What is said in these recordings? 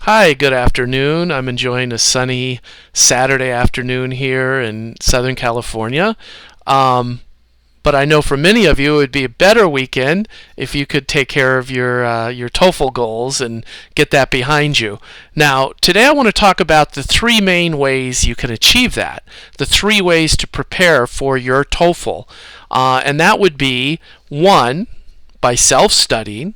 Hi, good afternoon. I'm enjoying a sunny Saturday afternoon here in Southern California. But I know for many of you it would be a better weekend if you could take care of your TOEFL goals and get that behind you. Now, today I want to talk about the three main ways you can achieve that. The three ways to prepare for your TOEFL. And that would be, one, by self-studying.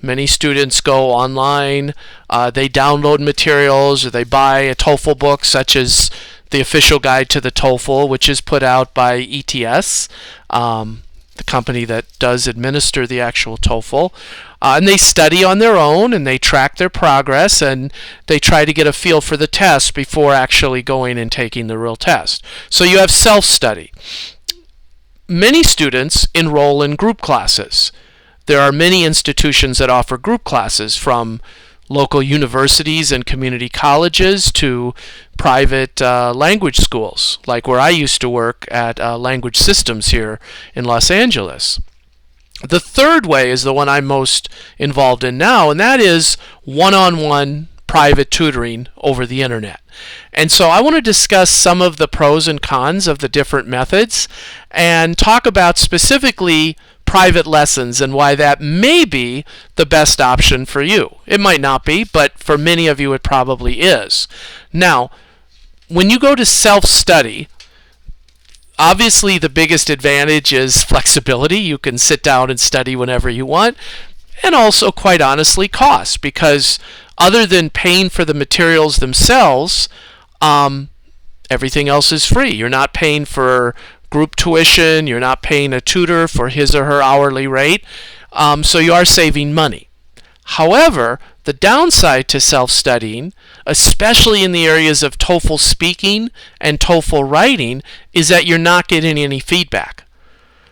Many students go online, they download materials, or they buy a TOEFL book, such as the Official Guide to the TOEFL, which is put out by ETS, the company that does administer the actual TOEFL. And they study on their own, and they track their progress, and they try to get a feel for the test before actually going and taking the real test. So you have self-study. Many students enroll in group classes. There are many institutions that offer group classes, from local universities and community colleges to private language schools, like where I used to work at Language Systems here in Los Angeles. The third way is the one I'm most involved in now, and that is one-on-one private tutoring over the internet. And so I want to discuss some of the pros and cons of the different methods and talk about specifically private lessons and why that may be the best option for you. It might not be, but for many of you it probably is. Now, when you go to self-study, obviously the biggest advantage is flexibility. You can sit down and study whenever you want, and also, quite honestly, cost, because other than paying for the materials themselves, everything else is free. You're not paying for group tuition, you're not paying a tutor for his or her hourly rate, so you are saving money. However, the downside to self-studying, especially in the areas of TOEFL speaking and TOEFL writing, is that you're not getting any feedback.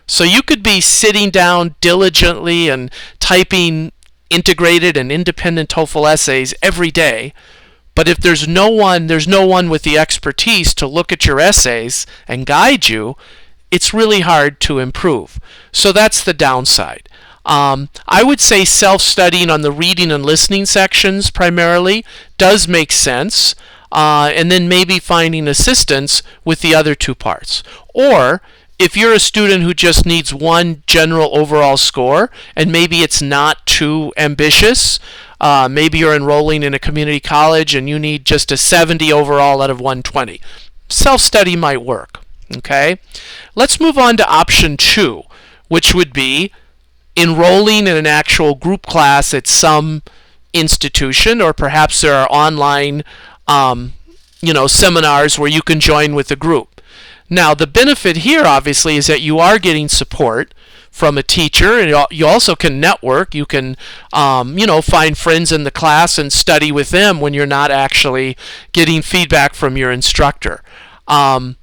So you could be sitting down diligently and typing integrated and independent TOEFL essays every day, but if there's no one with the expertise to look at your essays and guide you, it's really hard to improve. So that's the downside. I would say self-studying on the reading and listening sections primarily does make sense, and then maybe finding assistance with the other two parts. Or if you're a student who just needs one general overall score, and maybe it's not too ambitious, maybe you're enrolling in a community college and you need just a 70 overall out of 120. Self-study might work. Okay? Let's move on to option 2, which would be enrolling in an actual group class at some institution, or perhaps there are online seminars where you can join with a group. Now, the benefit here, obviously, is that you are getting support from a teacher, and you also can network. You can, find friends in the class and study with them when you're not actually getting feedback from your instructor. The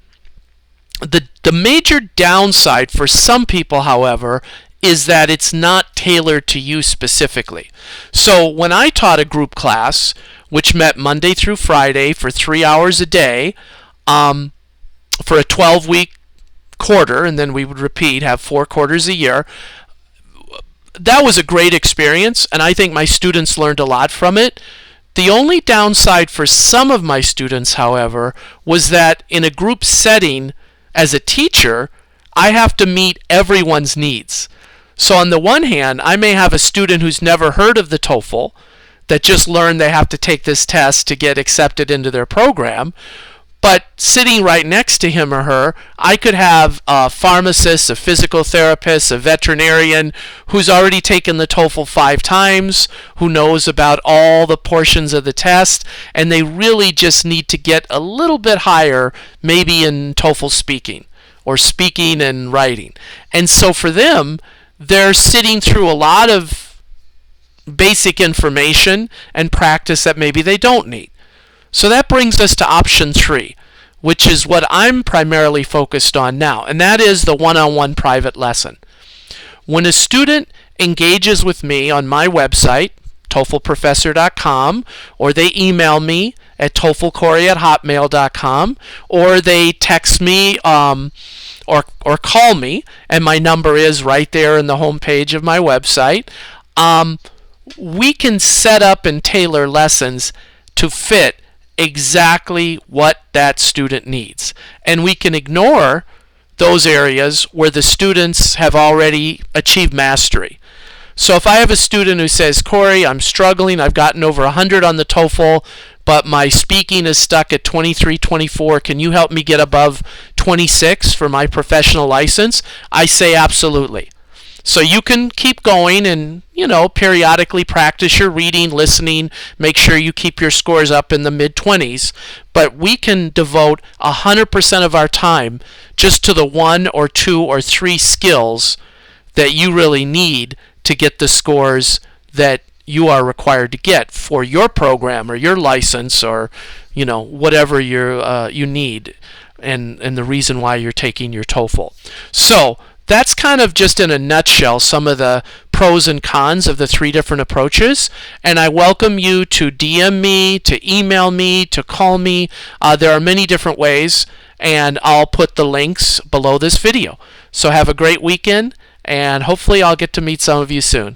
major downside for some people, however, is that it's not tailored to you specifically. So when I taught a group class, which met Monday through Friday for 3 hours a day, for a 12-week quarter, and then we would repeat, have 4 quarters a year. That was a great experience, and I think my students learned a lot from it. The only downside for some of my students, however, was that in a group setting, as a teacher, I have to meet everyone's needs. So on the one hand, I may have a student who's never heard of the TOEFL, that just learned they have to take this test to get accepted into their program. But sitting right next to him or her, I could have a pharmacist, a physical therapist, a veterinarian who's already taken the TOEFL 5 times, who knows about all the portions of the test, and they really just need to get a little bit higher, maybe in TOEFL speaking, or speaking and writing. And so for them, they're sitting through a lot of basic information and practice that maybe they don't need. So that brings us to option 3, which is what I'm primarily focused on now, and that is the one-on-one private lesson. When a student engages with me on my website, toeflprofessor.com, or they email me at toeflcorey@hotmail.com, or they text me or call me, and my number is right there in the home page of my website, we can set up and tailor lessons to fit exactly what that student needs. And we can ignore those areas where the students have already achieved mastery. So if I have a student who says, Corey, I'm struggling, I've gotten over 100 on the TOEFL, but my speaking is stuck at 23, 24, can you help me get above 26 for my professional license? I say absolutely. So you can keep going and, periodically practice your reading, listening, make sure you keep your scores up in the mid-20s, but we can devote 100% of our time just to the 1 or 2 or 3 skills that you really need to get the scores that you are required to get for your program or your license or whatever you need and the reason why you're taking your TOEFL. So that's kind of just in a nutshell some of the pros and cons of the 3 different approaches, and I welcome you to DM me, to email me, to call me. There are many different ways, and I'll put the links below this video. So have a great weekend, and hopefully I'll get to meet some of you soon.